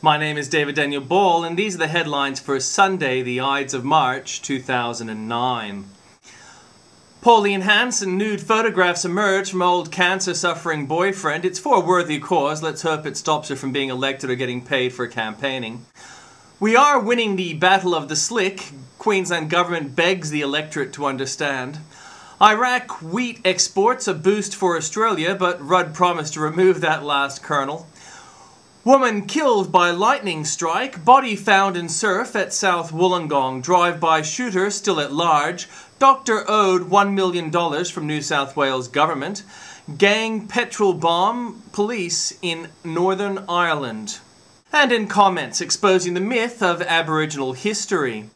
My name is David Daniel Ball, and these are the headlines for Sunday, the Ides of March, 2009. Pauline Hanson nude photographs emerge from old cancer-suffering boyfriend. It's for a worthy cause. Let's hope it stops her from being elected or getting paid for campaigning. We are winning the battle of the slick. Queensland government begs the electorate to understand. Iraq wheat exports a boost for Australia, but Rudd promised to remove that last kernel. Woman killed by lightning strike, body found in surf at South Wollongong, drive-by shooter still at large, doctor owed $1 million from New South Wales government, gang petrol bomb police in Northern Ireland. And in comments exposing the myth of Aboriginal history.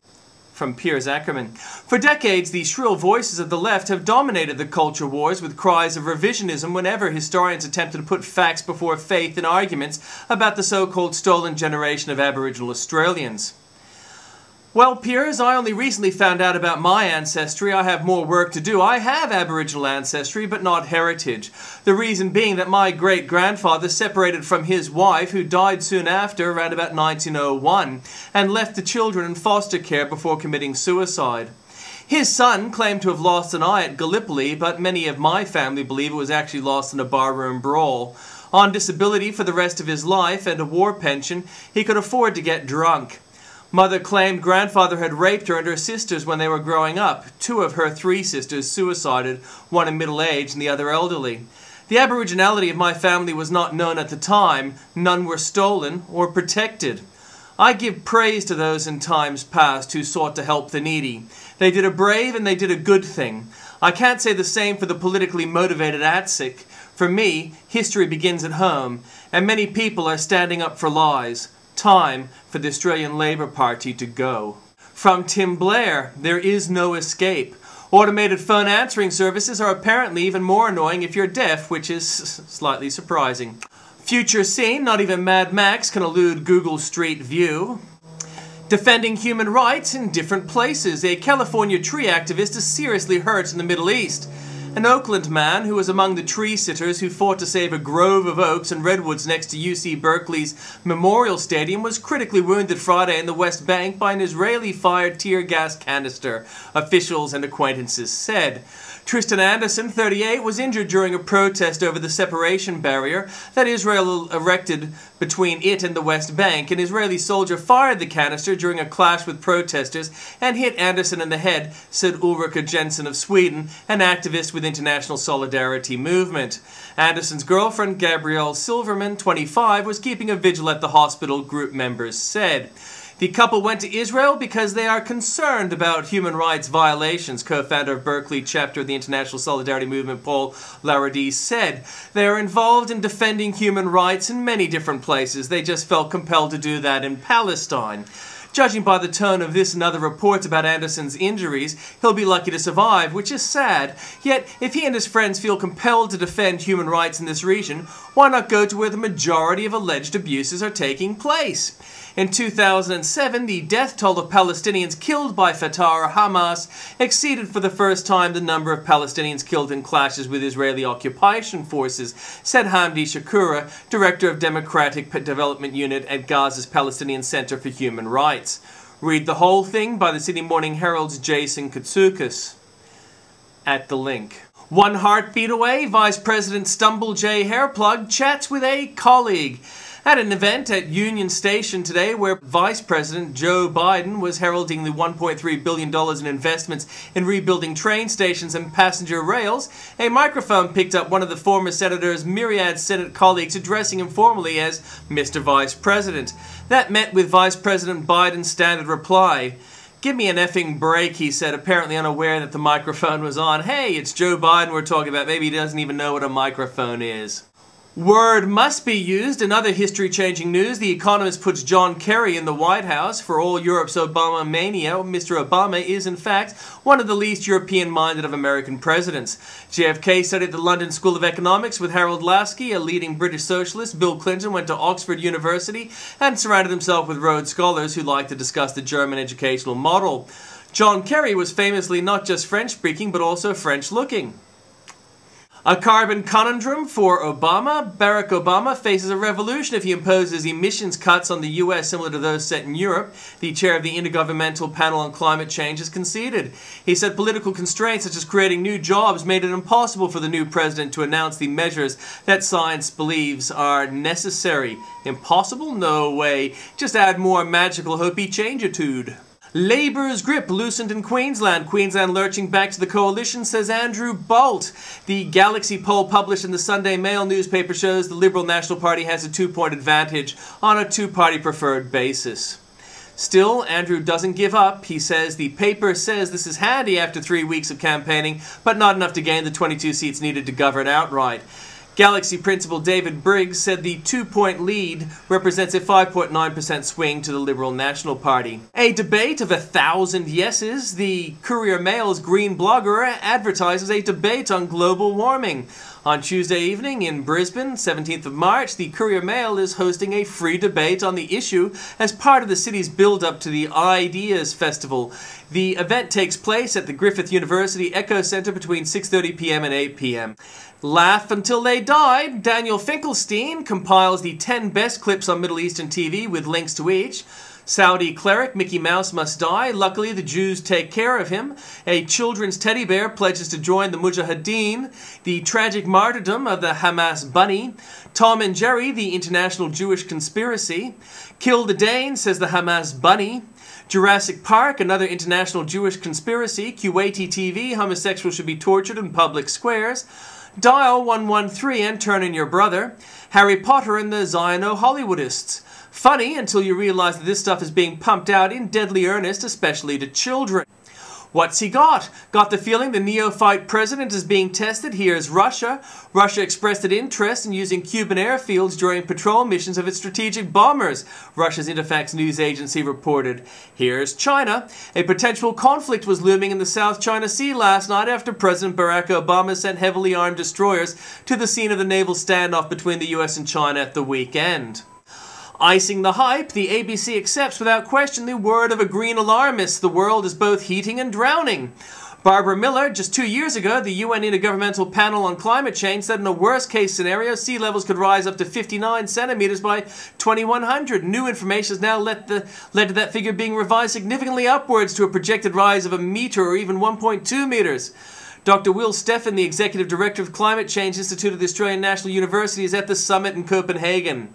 From Piers, Akerman. For decades, the shrill voices of the left have dominated the culture wars with cries of revisionism whenever historians attempted to put facts before faith in arguments about the so-called stolen generation of Aboriginal Australians. Well, Piers, I only recently found out about my ancestry. I have more work to do. I have Aboriginal ancestry, but not heritage. The reason being that my great-grandfather separated from his wife, who died soon after, around about 1901, and left the children in foster care before committing suicide. His son claimed to have lost an eye at Gallipoli, but many of my family believe it was actually lost in a barroom brawl. On disability for the rest of his life and a war pension, he could afford to get drunk. Mother claimed grandfather had raped her and her sisters when they were growing up. 2 of her 3 sisters suicided, one in middle age and the other elderly. The Aboriginality of my family was not known at the time. None were stolen or protected. I give praise to those in times past who sought to help the needy. They did a brave and they did a good thing. I can't say the same for the politically motivated ATSIC. For me, history begins at home, and many people are standing up for lies. Time for the Australian Labor Party to go. From Tim Blair, there is no escape. Automated phone answering services are apparently even more annoying if you're deaf, which is slightly surprising. Future scene, not even Mad Max can elude Google Street View. Defending human rights in different places. A California tree activist is seriously hurt in the Middle East. An Oakland man who was among the tree sitters who fought to save a grove of oaks and redwoods next to UC Berkeley's Memorial Stadium was critically wounded Friday in the West Bank by an Israeli-fired tear gas canister, officials and acquaintances said. Tristan Anderson, 38, was injured during a protest over the separation barrier that Israel erected between it and the West Bank. An Israeli soldier fired the canister during a clash with protesters and hit Anderson in the head, said Ulrika Jensen of Sweden, an activist with International Solidarity Movement. Anderson's girlfriend, Gabrielle Silverman, 25, was keeping a vigil at the hospital, group members said. The couple went to Israel because they are concerned about human rights violations, co-founder of Berkeley chapter of the International Solidarity Movement, Paul Larrardee, said. They are involved in defending human rights in many different places. They just felt compelled to do that in Palestine. Judging by the tone of this and other reports about Anderson's injuries, he'll be lucky to survive, which is sad. Yet, if he and his friends feel compelled to defend human rights in this region, why not go to where the majority of alleged abuses are taking place? In 2007, the death toll of Palestinians killed by Fatah or Hamas exceeded for the first time the number of Palestinians killed in clashes with Israeli occupation forces, said Hamdi Shakura, director of Democratic Development Unit at Gaza's Palestinian Center for Human Rights. Read the whole thing by the Sydney Morning Herald's Jason Katsoukas at the link. One heartbeat away, Vice President Stumble J. Hairplug chats with a colleague. At an event at Union Station today where Vice President Joe Biden was heralding the $1.3 billion in investments in rebuilding train stations and passenger rails, a microphone picked up one of the former senator's myriad Senate colleagues addressing him formally as Mr. Vice President. That met with Vice President Biden's standard reply. "Give me an effing break," he said, apparently unaware that the microphone was on. Hey, it's Joe Biden we're talking about. Maybe he doesn't even know what a microphone is. Word must be used. In other history-changing news, The Economist puts John Kerry in the White House. For all Europe's Obama mania, Mr. Obama is, in fact, one of the least European-minded of American presidents. JFK studied at the London School of Economics with Harold Laski, a leading British socialist. Bill Clinton went to Oxford University and surrounded himself with Rhodes Scholars who liked to discuss the German educational model. John Kerry was famously not just French-speaking, but also French-looking. A carbon conundrum for Obama. Barack Obama faces a revolution if he imposes emissions cuts on the US similar to those set in Europe. The chair of the Intergovernmental Panel on Climate Change has conceded. He said political constraints such as creating new jobs made it impossible for the new president to announce the measures that science believes are necessary. Impossible? No way. Just add more magical hopey changeitude. Labour's grip loosened in Queensland. Queensland lurching back to the coalition, says Andrew Bolt. The Galaxy poll published in the Sunday Mail newspaper shows the Liberal National Party has a 2-point advantage on a two-party preferred basis. Still, Andrew doesn't give up. He says the paper says this is handy after 3 weeks of campaigning, but not enough to gain the 22 seats needed to govern outright. Galaxy principal David Briggs said the 2-point lead represents a 5.9% swing to the Liberal National Party. A debate of 1,000 yeses. The Courier Mail's green blogger advertises a debate on global warming. On Tuesday evening in Brisbane, 17th of March, the Courier Mail is hosting a free debate on the issue as part of the city's build-up to the Ideas Festival. The event takes place at the Griffith University Echo Centre between 6:30 p.m. and 8 p.m. Laugh until they died. Daniel Finkelstein compiles the 10 best clips on Middle Eastern TV with links to each. Saudi cleric Mickey Mouse must die. Luckily, the Jews take care of him. A children's teddy bear pledges to join the Mujahideen. The tragic martyrdom of the Hamas bunny. Tom and Jerry, the international Jewish conspiracy. Kill the Dane, says the Hamas bunny. Jurassic Park, another international Jewish conspiracy. Kuwaiti TV, homosexuals should be tortured in public squares. Dial 113 and turn in your brother. Harry Potter and the Ziono-Hollywoodists. Funny until you realize that this stuff is being pumped out in deadly earnest, especially to children. What's he got? Got the feeling the neophyte president is being tested? Here's Russia. Russia expressed its interest in using Cuban airfields during patrol missions of its strategic bombers, Russia's Interfax news agency reported. Here's China. A potential conflict was looming in the South China Sea last night after President Barack Obama sent heavily armed destroyers to the scene of the naval standoff between the US and China at the weekend. Icing the hype, the ABC accepts without question the word of a green alarmist. The world is both heating and drowning. Barbara Miller, just 2 years ago, the UN Intergovernmental Panel on Climate Change said in a worst-case scenario, sea levels could rise up to 59 centimeters by 2100. New information has now led to that figure being revised significantly upwards to a projected rise of a meter or even 1.2 meters. Dr. Will Steffen, the Executive Director of the Climate Change Institute of the Australian National University, is at the summit in Copenhagen.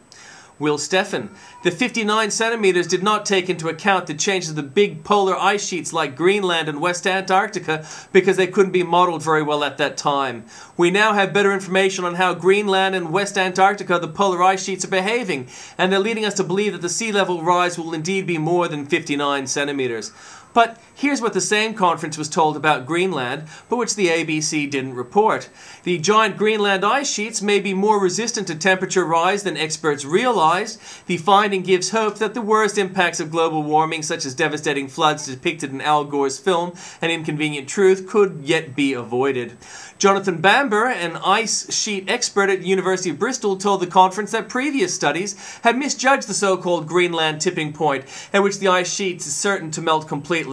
Will Steffen. The 59 centimeters did not take into account the changes of the big polar ice sheets like Greenland and West Antarctica because they couldn't be modeled very well at that time. We now have better information on how Greenland and West Antarctica, the polar ice sheets, are behaving, and they're leading us to believe that the sea level rise will indeed be more than 59 centimeters. But here's what the same conference was told about Greenland, but which the ABC didn't report. The giant Greenland ice sheets may be more resistant to temperature rise than experts realized. The finding gives hope that the worst impacts of global warming, such as devastating floods depicted in Al Gore's film An Inconvenient Truth, could yet be avoided. Jonathan Bamber, an ice sheet expert at the University of Bristol, told the conference that previous studies had misjudged the so-called Greenland tipping point, at which the ice sheet is certain to melt completely.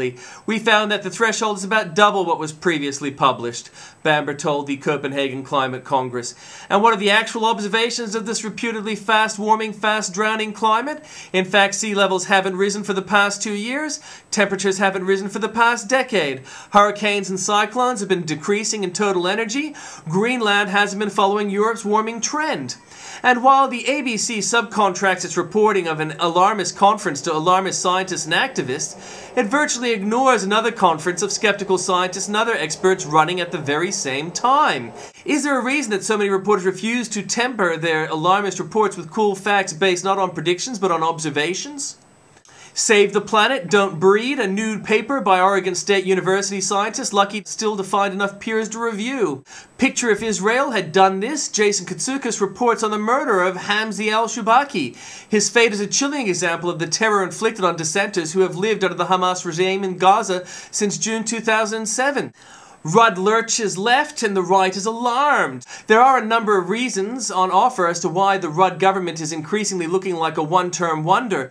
We found that the threshold is about double what was previously published, Bamber told the Copenhagen Climate Congress. And what are the actual observations of this reputedly fast-warming, fast-drowning climate? In fact, sea levels haven't risen for the past 2 years. Temperatures haven't risen for the past decade. Hurricanes and cyclones have been decreasing in total energy. Greenland hasn't been following Europe's warming trend. And while the ABC subcontracts its reporting of an alarmist conference to alarmist scientists and activists, it virtually ignores another conference of skeptical scientists and other experts running at the very same time. Is there a reason that so many reporters refuse to temper their alarmist reports with cool facts based not on predictions but on observations? Save the Planet, Don't Breed, a nude paper by Oregon State University scientists lucky still to find enough Piers to review. Picture if Israel had done this. Jason Katsoukas reports on the murder of Hamzi al-Shubaki. His fate is a chilling example of the terror inflicted on dissenters who have lived under the Hamas regime in Gaza since June 2007. Rudd lurches left and the right is alarmed. There are a number of reasons on offer as to why the Rudd government is increasingly looking like a one-term wonder.